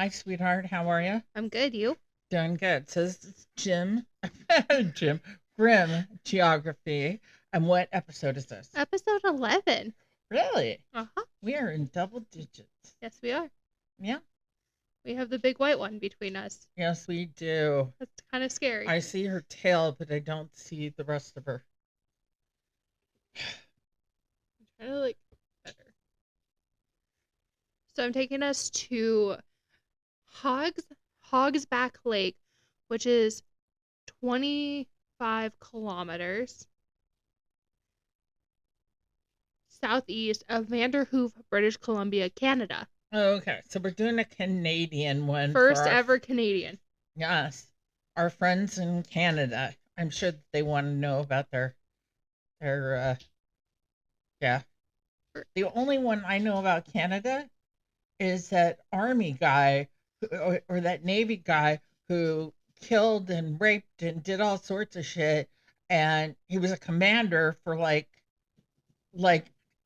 Hi, sweetheart. How are you? I'm good. You? Doing good. So this is Jim, Jim, Grim Geography. And what episode is this? Episode 11. Really? Uh-huh. We are in double digits. Yes, we are. Yeah. We have the big white one between us. Yes, we do. That's kind of scary. I see her tail, but I don't see the rest of her. I'm trying to better. So I'm taking us to Hogs Hogsback Lake, which is 25 kilometers southeast of Vanderhoof, British Columbia, Canada. Okay, so we're doing a Canadian one for First our ever Canadian. yes, our friends in Canada. I'm sure that they want to know about their yeah. The only one I know about Canada is that army guy or that navy guy who killed and raped and did all sorts of shit, and he was a commander for like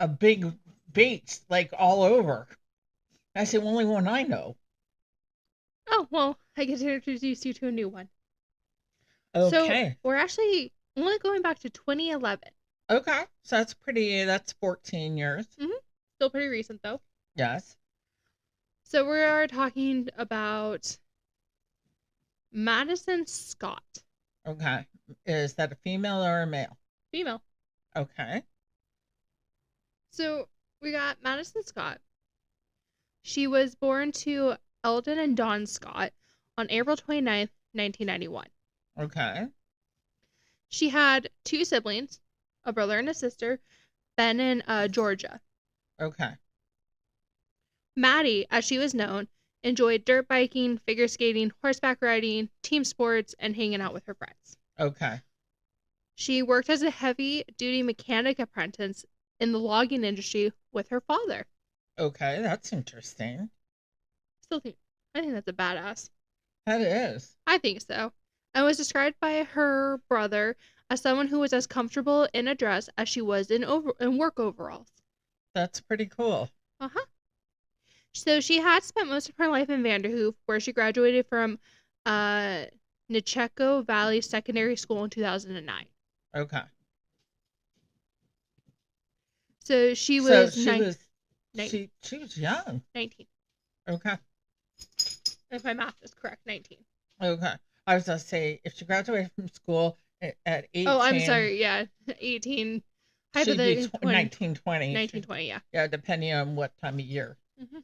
a big base like all over. That's the only one I know. Oh, well, I get to introduce you to a new one. So Okay. we're actually only going back to 2011. Okay, so that's 14 years. Mm-hmm. Still pretty recent, though. Yes. So we are talking about Madison Scott. Okay, is that a female or a male? Female. Okay. So we got Madison Scott. She was born to Eldon and Dawn Scott on April 29th, 1991. Okay. She had two siblings, a brother and a sister, Ben and Georgia. Okay. Maddie, as she was known, enjoyed dirt biking, figure skating, horseback riding, team sports, and hanging out with her friends. Okay. She worked as a heavy duty mechanic apprentice in the logging industry with her father. Okay, that's interesting. Still think I think that's a badass. That is. I think so. And was described by her brother as someone who was as comfortable in a dress as she was in work overalls. That's pretty cool. Uh-huh. So she had spent most of her life in Vanderhoof, where she graduated from uh Nicheco Valley Secondary School in 2009. Okay. So she So was she was nine, she was young. 19. Okay. If my math is correct, 19. Okay. I was gonna say if she graduated from school at Oh, I'm 18, sorry. Yeah, 18. she'd be Hypothetically, 20, 19, 20. 1920. Yeah. Yeah, depending on what time of year. hmm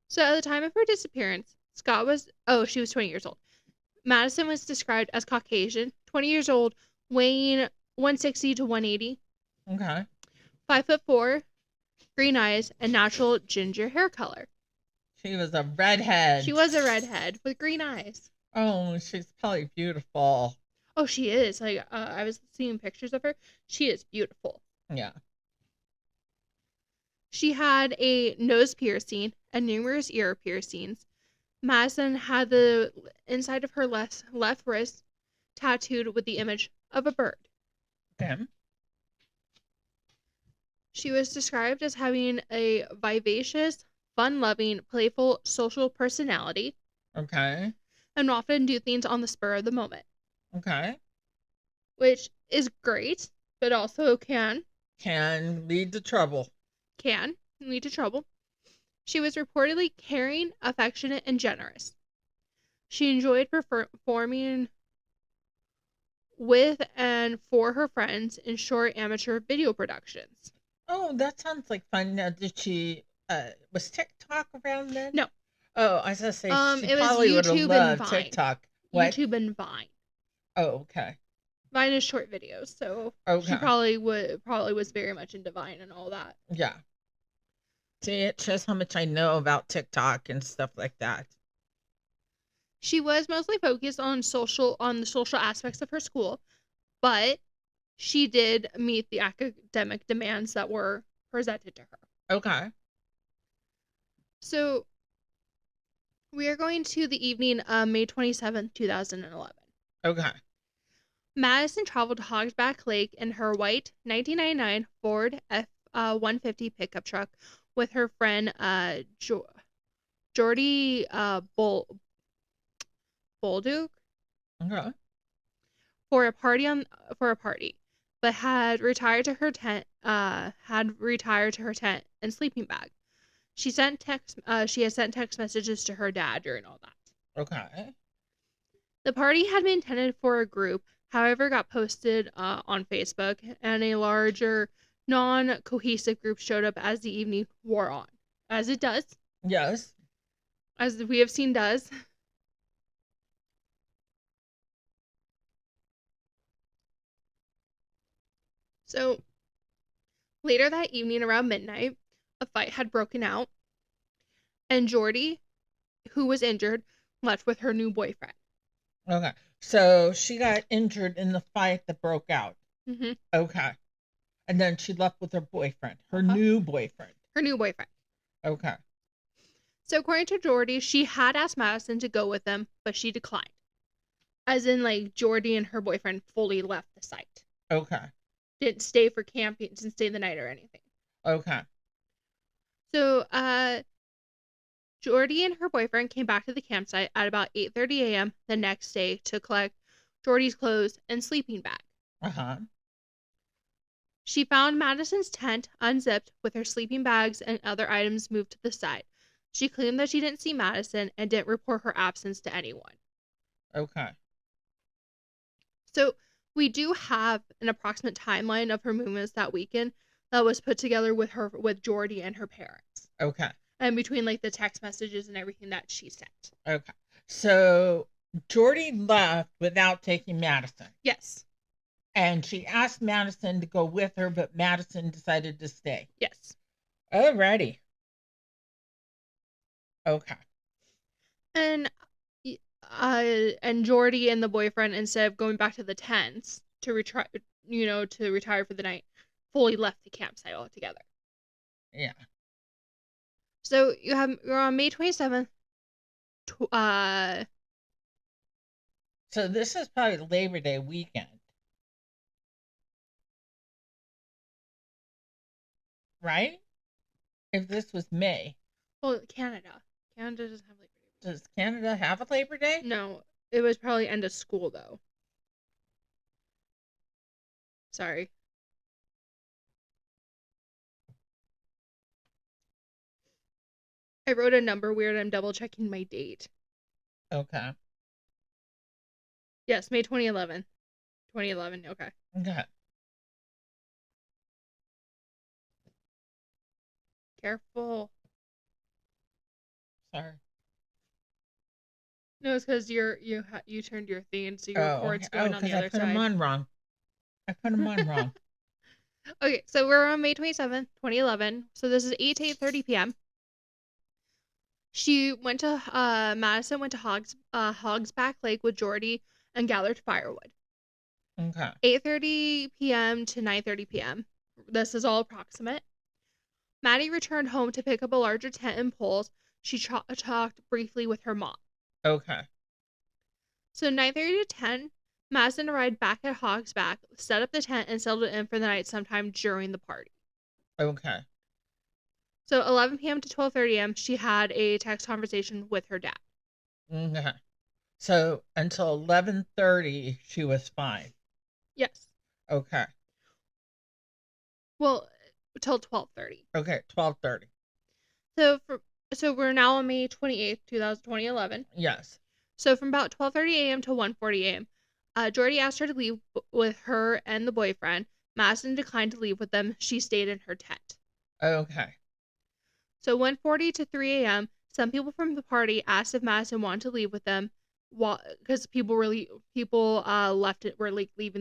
So at the time of her disappearance, Scott was, oh, she was 20 years old. Madison was described as Caucasian, 20 years old, weighing 160 to 180, Okay. 5'4", green eyes, and natural ginger hair color. She was a redhead. She was a redhead with green eyes. Oh, she's probably beautiful. Oh, she is. I was seeing pictures of her. She is beautiful. Yeah. She had a nose piercing and numerous ear piercings. Madison had the inside of her left wrist tattooed with the image of a bird. Okay. She was described as having a vivacious, fun-loving, playful, social personality, Okay. and often do things on the spur of the moment, Okay. which is great, but also Can lead to trouble. can lead to trouble. She was reportedly caring, affectionate, and generous. She enjoyed performing with and for her friends in short amateur video productions. Oh, that sounds like fun. Now, did she was TikTok around then? No, Oh, I was gonna say she it was probably would have YouTube and loved Vine. TikTok. What? YouTube and Vine. Oh, okay. Vine is short videos, so she Okay. probably was very much into Vine and all that. Yeah. See, it shows how much I know about TikTok and stuff like that. She was mostly focused on the social aspects of her school, but she did meet the academic demands that were presented to her. Okay. So we are going to the evening of May 27th, 2011. Okay. Madison traveled to Hogsback Lake in her white 1999 Ford F-150 pickup truck with her friend Jordy Bolduc Okay. for a party, but had retired to her tent and sleeping bag. She had sent text messages to her dad during all that. Okay. The party had been intended for a group, however, got posted on Facebook, and a larger, non-cohesive group showed up as the evening wore on, as it does, Yes. as we have seen does. So later that evening, around midnight, a fight had broken out, and Jordy, who was injured, left with her new boyfriend. Okay. So she got injured in the fight that broke out. Mm-hmm. Okay. And then she left with her boyfriend, her Uh-huh. new boyfriend. Her new boyfriend. Okay. So according to Jordy, she had asked Madison to go with them, but she declined. As in, like, Jordy and her boyfriend fully left the site. Okay. Didn't stay for camping, didn't stay the night or anything. Okay. So, Jordy and her boyfriend came back to the campsite at about 8:30 a.m. the next day to collect Jordy's clothes and sleeping bag. Uh-huh. She found Madison's tent unzipped with her sleeping bags and other items moved to the side. She claimed that she didn't see Madison and didn't report her absence to anyone. Okay. So we do have an approximate timeline of her movements that weekend that was put together with Jordy and her parents. Okay. And between like the text messages and everything that she sent. Okay. So Jordy left without taking Madison. Yes. And she asked Madison to go with her, but Madison decided to stay. Yes. Alrighty. Okay. And Jordy and the boyfriend, instead of going back to the tents to retire for the night, fully left the campsite altogether. Yeah. So you're on May 27th. So this is probably Labor Day weekend. Right? If this was May. Well, Canada doesn't have Labor Day. Does Canada have a Labor Day? No, it was probably end of school though. Sorry. I wrote a number weird. I'm double checking my date. Okay. Yes, May 2011. 2011. Okay. Okay. Careful. Sorry. No, it's because you turned your thing, so your cord's going on the other I put side. them on wrong. Okay, so we're on May 27th, 2011. So this is 8 to 8:30 p.m. Madison went to Hogsback Lake with Jordy and gathered firewood. Okay. 8:30 p.m. to 9:30 p.m. This is all approximate. Maddie returned home to pick up a larger tent and poles. She talked briefly with her mom. Okay. So 9:30 to 10, Madison arrived back at Hogsback, set up the tent, and settled in for the night sometime during the party. Okay. So 11 p.m. to 12:30 a.m., she had a text conversation with her dad. Okay. So until 11:30, she was fine. Yes. Okay. Well, till 12:30. Okay, 12:30. So we're now on May 28th, 2011. Yes. So from about 12:30 a.m. to 1:40 a.m., Jordy asked her to leave with her and the boyfriend. Madison declined to leave with them. She stayed in her tent. Okay. So 1:40 to 3 a.m., some people from the party asked if Madison wanted to leave with them, because people were leaving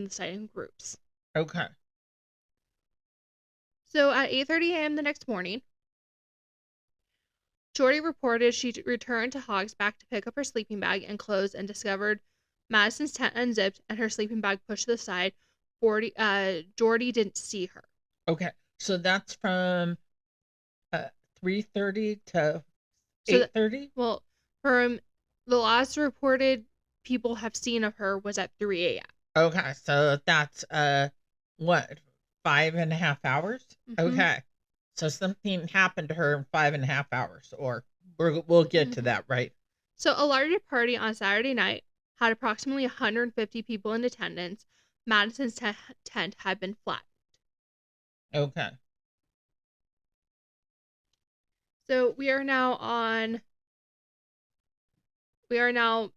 the site in groups. Okay. So at 8:30 a.m. the next morning, Jordy reported she returned to Hogsback to pick up her sleeping bag and clothes and discovered Madison's tent unzipped and her sleeping bag pushed to the side. Jordy didn't see her. Okay. So that's from 3:30 to 8:30? Well, from the last reported people have seen of her was at 3 a.m. Okay, so that's what, 5.5 hours? Mm-hmm. Okay. So something happened to her in 5.5 hours, or We'll get to that, right? So, a larger party on Saturday night had approximately 150 people in attendance. Madison's tent had been flattened. Okay. So, we are now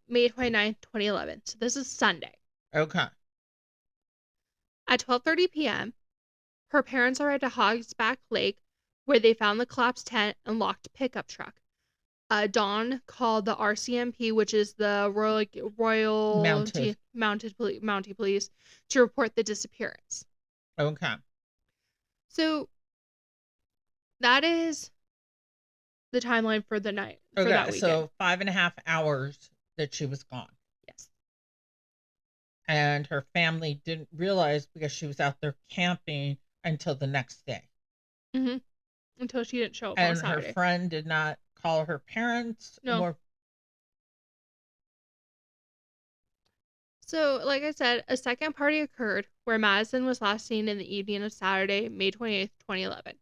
May 29th, 2011. So, this is Sunday. Okay. At 12:30 p.m., her parents arrived at Hogsback Lake, where they found the collapsed tent and locked pickup truck. Dawn called the RCMP, which is the Mounted Police, to report the disappearance. Okay. So that is the timeline for the night for that weekend. So 5.5 hours that she was gone. Yes. And her family didn't realize because she was out there camping until the next day. Mm-hmm. Until she didn't show up and on Saturday. Her friend did not call her parents. No. So, like I said, a second party occurred where Madison was last seen in the evening of Saturday, May 28th, 2011.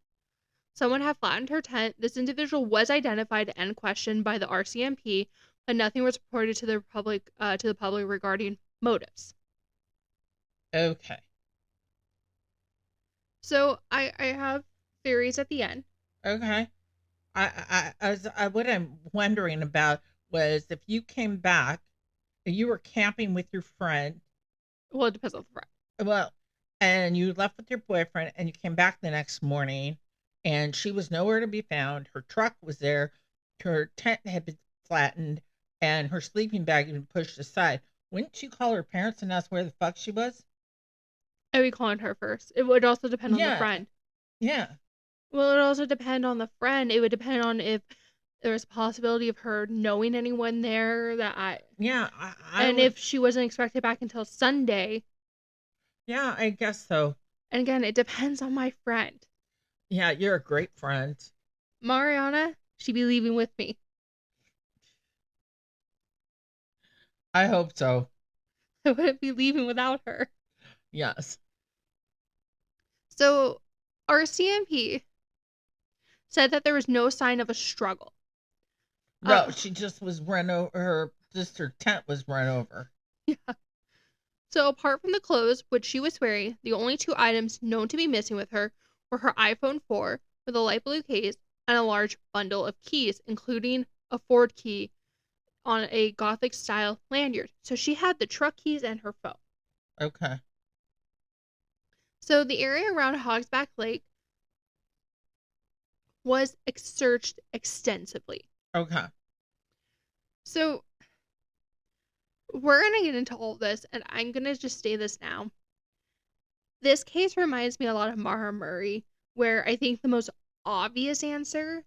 Someone had flattened her tent. This individual was identified and questioned by the RCMP, but nothing was reported to the public regarding motives. Okay. So I have theories at the end. Okay. What I'm wondering about was if you came back, you were camping with your friend. Well, it depends on the friend. Well, and you left with your boyfriend, and you came back the next morning, and she was nowhere to be found. Her truck was there, her tent had been flattened, and her sleeping bag had been pushed aside. Wouldn't you call her parents and ask where the fuck she was? I would call on her first. It would also depend on the friend. Yeah. Well, it would also depend on the friend. It would depend on if there's a possibility of her knowing anyone there and if she wasn't expected back until Sunday. Yeah, I guess so. And again, it depends on my friend. Yeah, you're a great friend. Mariana, she'd be leaving with me. I hope so. I wouldn't be leaving without her. Yes. So, RCMP said that there was no sign of a struggle. No, she just was run over. Her tent was run over. Yeah. So, apart from the clothes which she was wearing, the only two items known to be missing with her were her iPhone 4 with a light blue case and a large bundle of keys, including a Ford key on a Gothic style lanyard. So, she had the truck keys and her phone. Okay. So, the area around Hogsback Lake was searched extensively. Okay. So, we're going to get into all of this, and I'm going to just say this now. This case reminds me a lot of Mara Murray, where I think the most obvious answer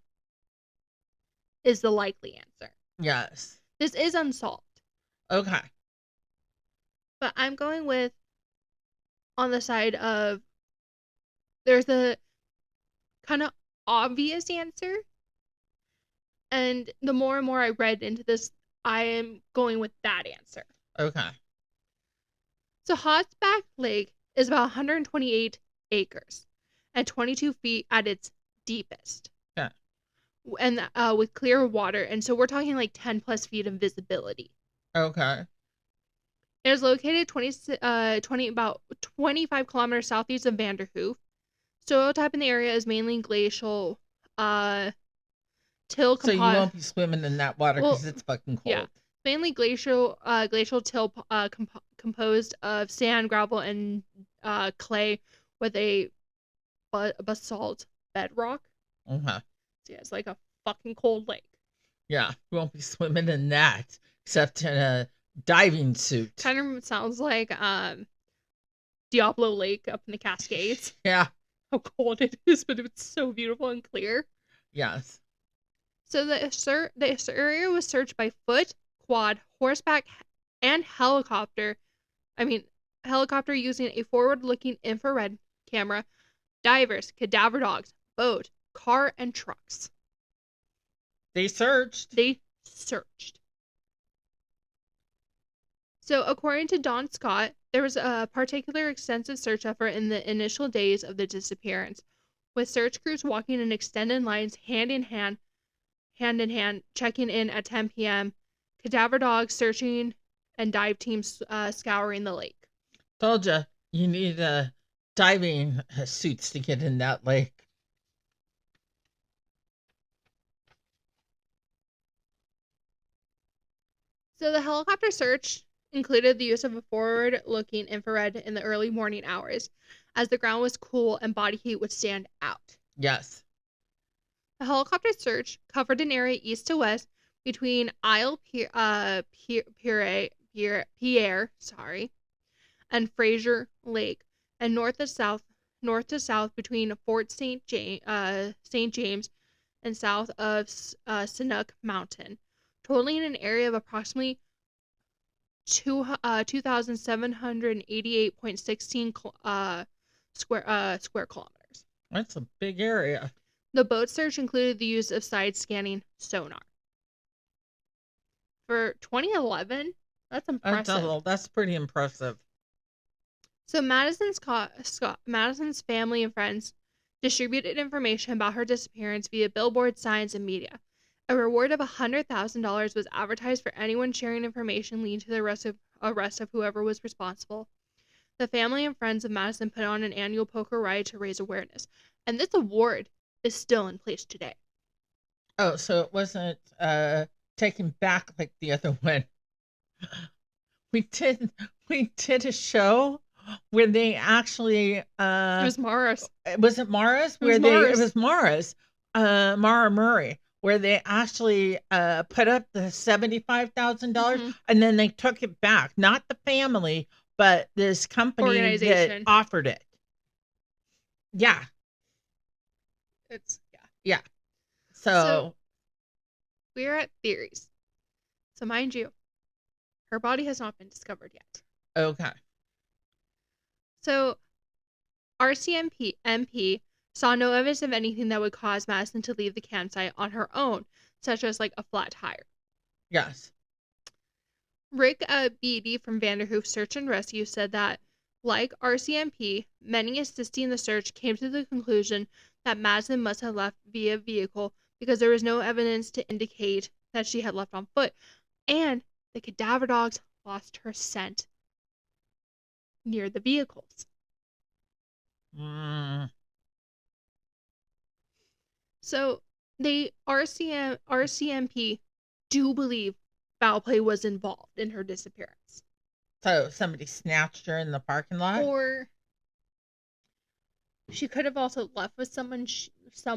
is the likely answer. Yes. This is unsolved. Okay. But I'm going with on the side of there's the kind of obvious answer. And the more and more I read into this, I am going with that answer. Okay. So Hogsback Lake is about 128 acres and 22 feet at its deepest. Yeah. And with clear water. And so we're talking like 10 plus feet of visibility. Okay. It is located about 25 kilometers southeast of Vanderhoof. Soil type in the area is mainly glacial till. So you won't be swimming in that water because it's fucking cold. Yeah, mainly glacial till composed of sand, gravel, and clay with a basalt bedrock. Okay. So yeah, it's like a fucking cold lake. Yeah, you won't be swimming in that except in a diving suit. Kind of sounds like Diablo Lake up in the Cascades. Yeah. How cold it is, but it's so beautiful and clear. Yes. So the area was searched by foot, quad, horseback, and helicopter. Helicopter using a forward-looking infrared camera, divers, cadaver dogs, boat, car, and trucks. They searched. So according to Don Scott, there was a particular extensive search effort in the initial days of the disappearance, with search crews walking in extended lines hand in hand hand in hand, checking in at 10 p.m., cadaver dogs searching, and dive teams scouring the lake. Told you need diving suits to get in that lake. So the helicopter search included the use of a forward-looking infrared in the early morning hours, as the ground was cool and body heat would stand out. Yes. The helicopter search covered an area east to west between Pierre, and Fraser Lake, and north to south between Fort St. James and south of Chinook Mountain, totaling an area of approximately 2,788.16 square kilometers. That's a big area. The boat search included the use of side-scanning sonar. For 2011, that's impressive. That's pretty impressive. So Madison's family and friends distributed information about her disappearance via billboard signs and media. A reward of $100,000 was advertised for anyone sharing information leading to the arrest of whoever was responsible. The family and friends of Madison put on an annual poker ride to raise awareness, and this award is still in place today. Oh, so it wasn't taken back like the other one. We did a show where they actually it was Mara's. Was it Mara's? It was Mara's. Mara Murray, where they actually put up the $75,000 and then they took it back. Not the family, but this company that offered it. Yeah. Yeah. So we're at theories. So mind you, her body has not been discovered yet. Okay. So RCMP saw no evidence of anything that would cause Madison to leave the campsite on her own, such as like a flat tire. Yes. Rick Beatty from Vanderhoof Search and Rescue said that, like RCMP, many assisting the search came to the conclusion that Madison must have left via vehicle because there was no evidence to indicate that she had left on foot, and the cadaver dogs lost her scent near the vehicles. So RCMP do believe foul play was involved in her disappearance. So somebody snatched her in the parking lot? Or she could have also left with somebody, she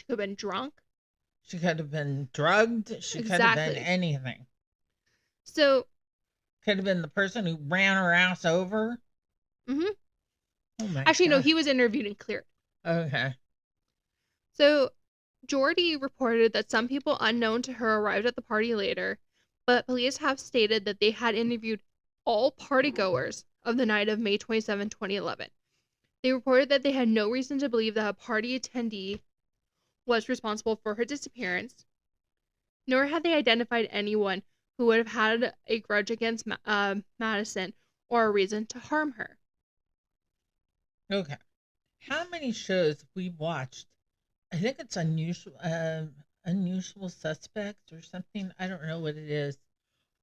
could have been drunk. She could have been drugged. She could have been anything. So could have been the person who ran her ass over. Mm-hmm. Oh my Actually, God. No, he was interviewed and cleared. Okay. So Jordy reported that some people unknown to her arrived at the party later, but police have stated that they had interviewed all partygoers of the night of May 27, 2011. They reported that they had no reason to believe that a party attendee was responsible for her disappearance, nor had they identified anyone who would have had a grudge against Madison or a reason to harm her. Okay. How many shows we watched? I think it's Unusual Suspects or something. I don't know what it is.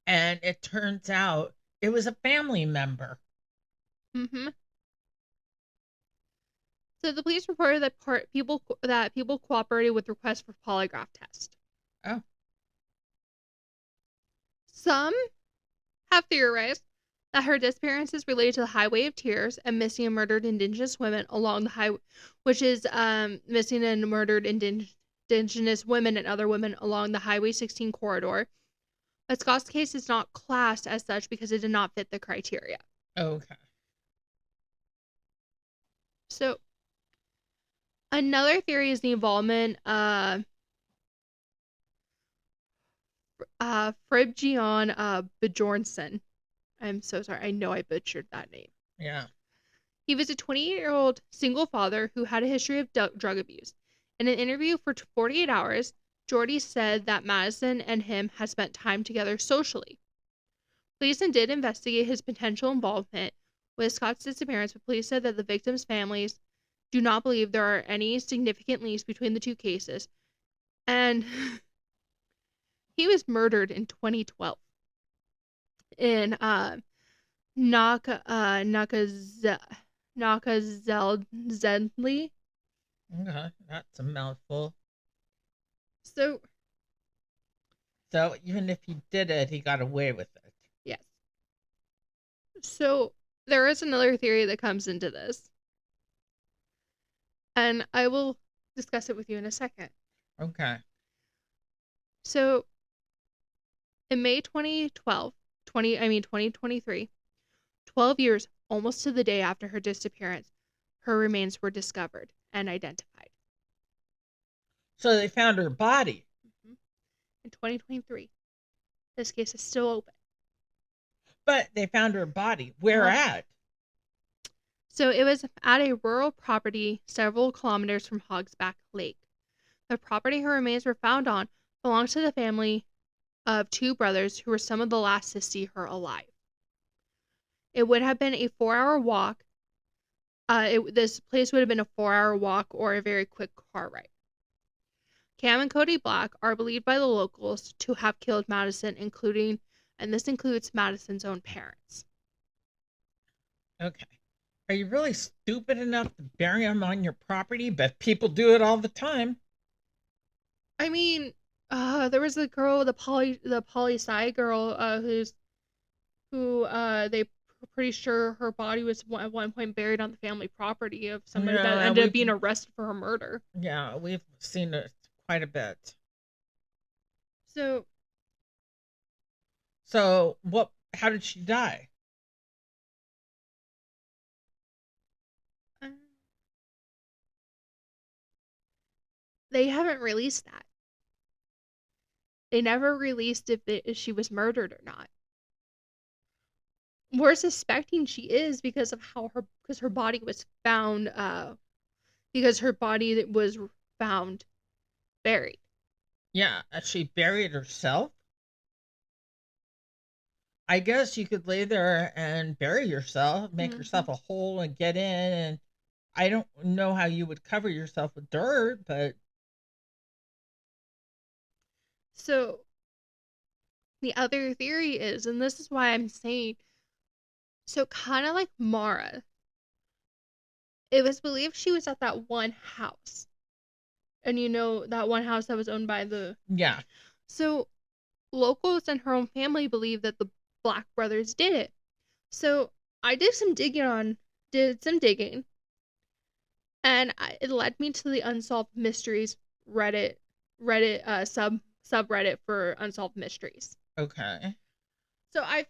And it turns out it was a family member. Mm-hmm. So the police reported that people cooperated with requests for polygraph test. Oh. Some have theorized that her disappearance is related to the Highway of Tears and missing and murdered Indigenous women along the highway, which is missing and murdered Indigenous women and other women along the Highway 16 corridor. But Scott's case is not classed as such because it did not fit the criteria. Okay. So another theory is the involvement of Fridtjof Bjornsson. I'm so sorry. I know I butchered that name. Yeah. He was a 28-year-old single father who had a history of drug abuse. In an interview for 48 hours, Jordy said that Madison and him had spent time together socially. Police did investigate his potential involvement with Scott's disappearance, but police said that the victims' families do not believe there are any significant links between the two cases And he was murdered in 2012 in Nakazeldzendli. Okay, that's a mouthful. So, So even if he did it, he got away with it. yes. So, there is another theory that comes into this, and I will discuss it with you in a second. Okay. So, in May 2023, 12 years almost to the day after her disappearance, her remains were discovered and identified. So they found her body. Mm-hmm. In 2023, this case is still open. But they found her body. Where at? So it was at a rural property several kilometers from Hogsback Lake. The property her remains were found on belongs to the family of two brothers who were some of the last to see her alive. It would have been a 4-hour walk. This place would have been a 4-hour walk or a very quick car ride. Cam and Cody Black are believed by the locals to have killed Madison, and this includes Madison's own parents. Okay. Are you really stupid enough to bury them on your property? But people do it all the time. I mean, there was the girl, the poli-sci girl, who they pretty sure her body was at one point buried on the family property of somebody that ended up being arrested for her murder. Yeah, we've seen it quite a bit. So what? How did she die? They haven't released that. They never released if she was murdered or not. We're suspecting she is because of because her body was found buried. Yeah, she buried herself. I guess you could lay there and bury yourself, make yourself a hole and get in. And I don't know how you would cover yourself with dirt, but so the other theory is, and this is why I'm saying, so kind of like Mara, it was believed she was at that one house. And that one house that was owned by the... Yeah. So locals and her own family believe that the Black brothers did it. So I did some digging, and it led me to the Unsolved Mysteries Reddit subreddit for Unsolved Mysteries. Okay. So I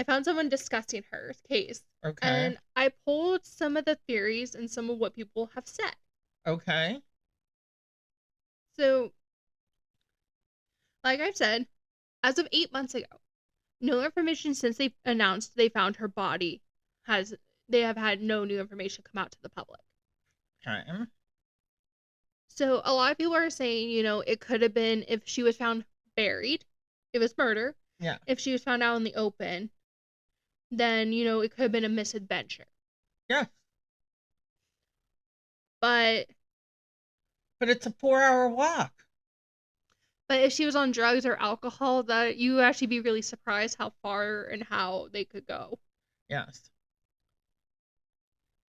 found someone discussing her case. Okay. And I pulled some of the theories and some of what people have said. Okay. So, like I said, as of 8 months ago, no information since they announced they found her body they have had no new information come out to the public. Okay. So a lot of people are saying, it could have been if she was found buried, it was murder. Yeah. If she was found out in the open, then, it could have been a misadventure. Yeah. But it's a 4-hour walk. But if she was on drugs or alcohol, that you would actually be really surprised how far and how they could go. Yes.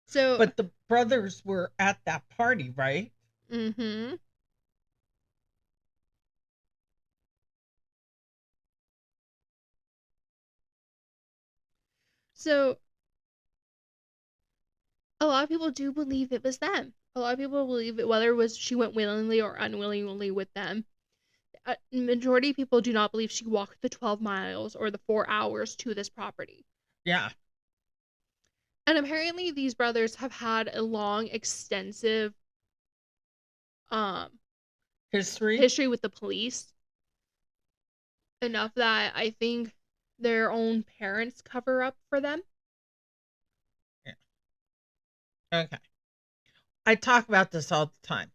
So, but the brothers were at that party, right? Mm-hmm. So, a lot of people do believe it was them. A lot of people believe it, whether it was she went willingly or unwillingly with them. Majority of people do not believe she walked the 12 miles or the 4 hours to this property. Yeah. And apparently these brothers have had a long, extensive history with the police. Enough that I think their own parents cover up for them. Yeah. Okay. I talk about this all the time.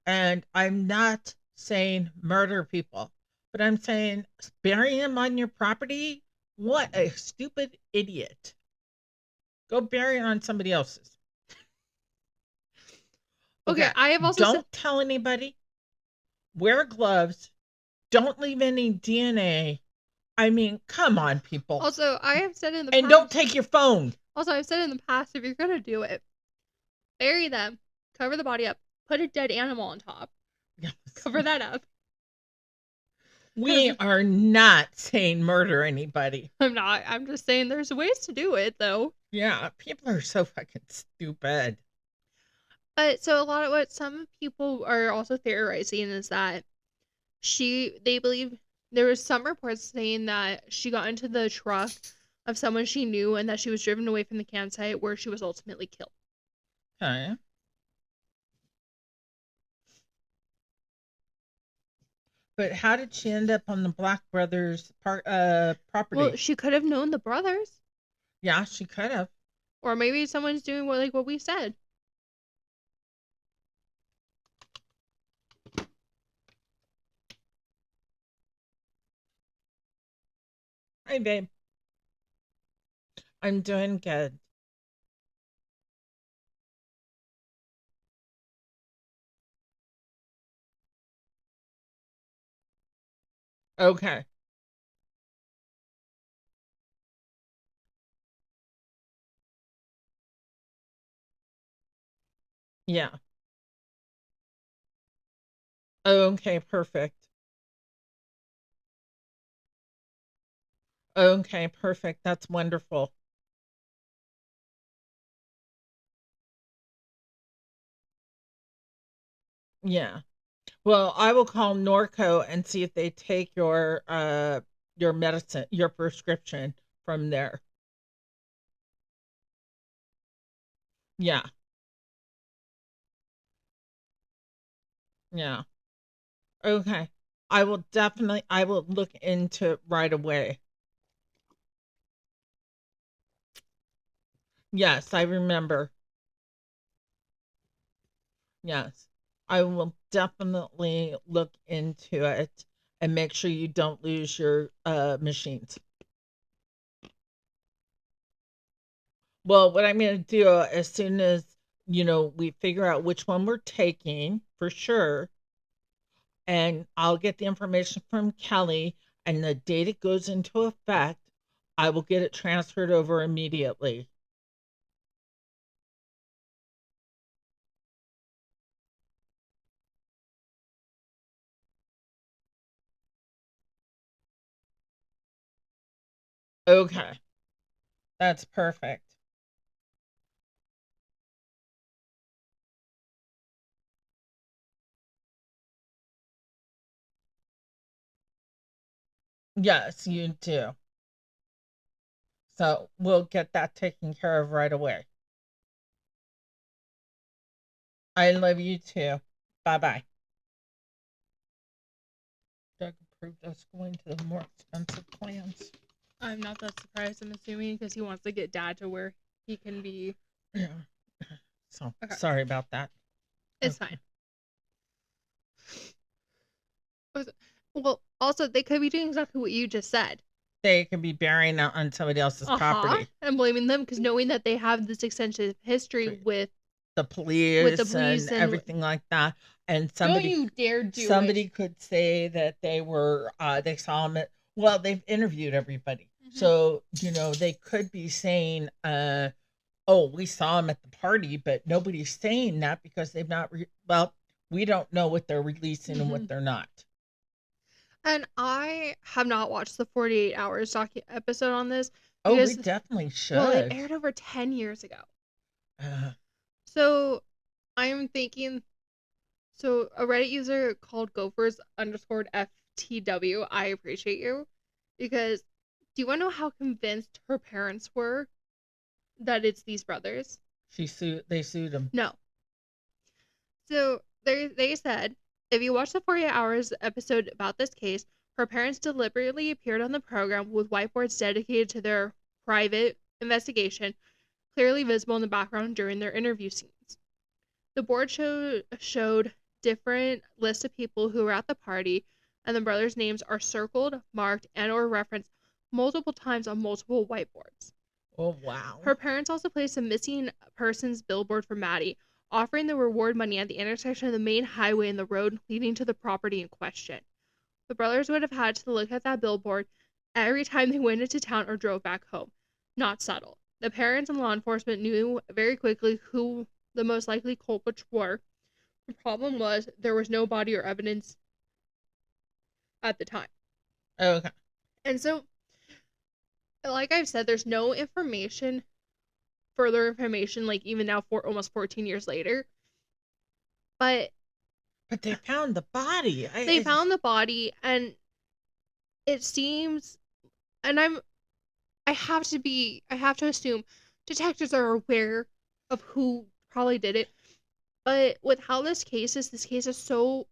And I'm not saying murder people, but I'm saying bury them on your property? What a stupid idiot. Go bury it on somebody else's. Okay, I have also don't tell anybody. Wear gloves. Don't leave any DNA. I mean, come on, people. Also, I have said in the and past. Don't take your phone. Also, I've said in the past, if you're gonna do it, bury them, cover the body up, put a dead animal on top, Yes. cover that up. We are not saying murder anybody. I'm not. I'm just saying there's ways to do it, though. Yeah, people are so fucking stupid. But so a lot of what some people are also theorizing is that they believe there was some reports saying that she got into the truck of someone she knew and that she was driven away from the campsite where she was ultimately killed. Okay. But how did she end up on the Black Brothers property? Well, she could have known the brothers. Yeah, she could have. Or maybe someone's doing what we said. Hey, babe. I'm doing good. Okay. Yeah. Okay, perfect. Okay, perfect. That's wonderful. Yeah. Well, I will call Norco and see if they take your medicine, your prescription from there. Yeah. Yeah. Okay. I will look into it right away. Yes, I remember. Yes. I will definitely look into it and make sure you don't lose your machines. Well, what I'm going to do as soon as, we figure out which one we're taking for sure, and I'll get the information from Kelly, and the date it goes into effect, I will get it transferred over immediately. Okay. That's perfect. Yes, you do. So we'll get that taken care of right away. I love you too. Bye bye. Doug approved us going to the more expensive plans. I'm not that surprised, I'm assuming, because he wants to get Dad to where he can be. Yeah. So sorry about that. It's fine. Well, also, they could be doing exactly what you just said. They could be burying out on somebody else's property. And blaming them because knowing that they have this extensive history with the police and everything like that. And somebody, don't you dare do somebody it. could say that they were, they saw him at, well, they've interviewed everybody. Mm-hmm. So, they could be saying, oh, we saw him at the party, but nobody's saying that because they've not, well, we don't know what they're releasing and what they're not. And I have not watched the 48 Hours episode on this. Oh, we definitely should. Well, it aired over 10 years ago. So I'm thinking, so a Reddit user called gophers_FTW, I appreciate you, because do you want to know how convinced her parents were that it's these brothers? They sued him. No. So they said, if you watch the 48 Hours episode about this case, her parents deliberately appeared on the program with whiteboards dedicated to their private investigation, clearly visible in the background during their interview scenes. The board showed different lists of people who were at the party, and the brothers' names are circled, marked, and or referenced multiple times on multiple whiteboards. Oh, wow. Her parents also placed a missing persons billboard for Maddie offering the reward money at the intersection of the main highway and the road leading to the property in question. The brothers would have had to look at that billboard every time they went into town or drove back home. Not subtle. The parents and law enforcement knew very quickly who the most likely culprits were. The problem was there was no body or evidence at the time. Okay. And so, like I've said, there's no information, further information, like even now, for almost 14 years later. But they found the body. They found the body, and it seems, and I have to assume detectives are aware of who probably did it. But with how this case is so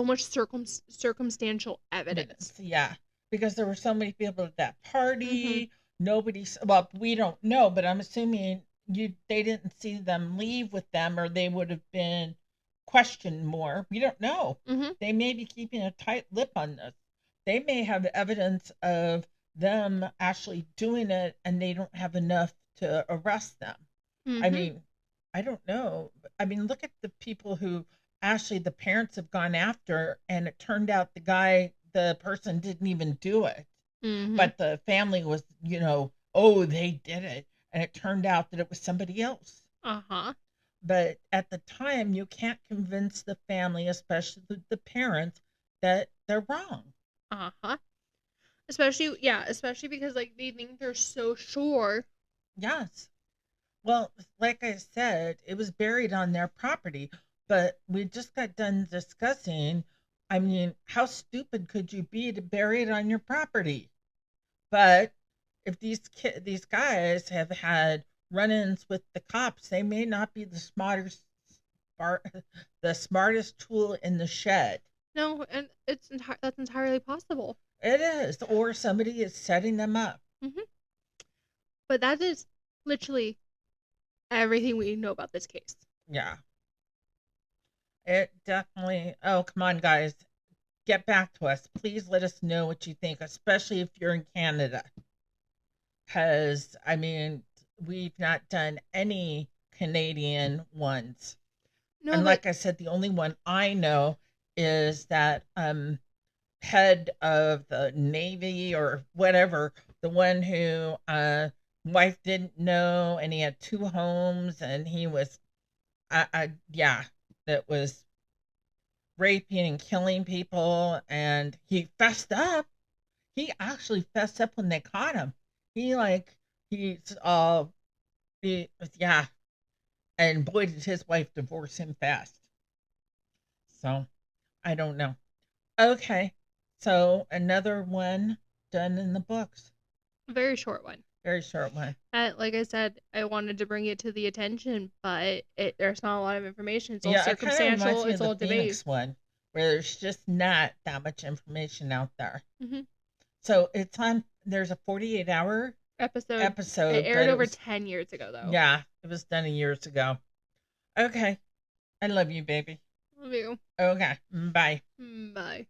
much circumstantial evidence. Yeah, because there were so many people at that party. Mm-hmm. Nobody's, well, we don't know, but I'm assuming they didn't see them leave with them, or they would have been questioned more. We don't know. Mm-hmm. They may be keeping a tight lip on this. They may have evidence of them actually doing it, and they don't have enough to arrest them. Mm-hmm. I mean, I don't know. I mean, look at the people who actually the parents have gone after, and it turned out the person didn't even do it. Mm-hmm. But the family was, oh, they did it. And it turned out that it was somebody else. Uh-huh. But at the time, you can't convince the family, especially the parents, that they're wrong. Uh-huh. Especially because like they think they're so sure. Yes. Well, like I said, it was buried on their property, but we just got done discussing, I mean, how stupid could you be to bury it on your property? But if these guys have had run-ins with the cops, they may not be the smartest tool in the shed. No, and that's entirely possible. It is, or somebody is setting them up. Mm-hmm. But that is literally everything we know about this case. Yeah. It definitely. Oh, come on, guys. Get back to us. Please let us know what you think, especially if you're in Canada. Because, I mean, we've not done any Canadian ones. No, and like I said, the only one I know is that head of the Navy or whatever, the one who wife didn't know, and he had 2 homes, and he was, yeah, that was raping and killing people, and he fessed up. He actually fessed up when they caught him. He he's yeah, and boy did his wife divorce him fast. So I don't know. Okay, so another one done in the books. Very short one. Very short one. Like I said, I wanted to bring it to the attention, but there's not a lot of information. It's all circumstantial. It's all debate. Phoenix one, where there's just not that much information out there. Mm-hmm. So it's on. There's a 48-hour episode. It aired over 10 years ago, though. Yeah, it was done years ago. Okay, I love you, baby. Love you. Okay, bye. Bye.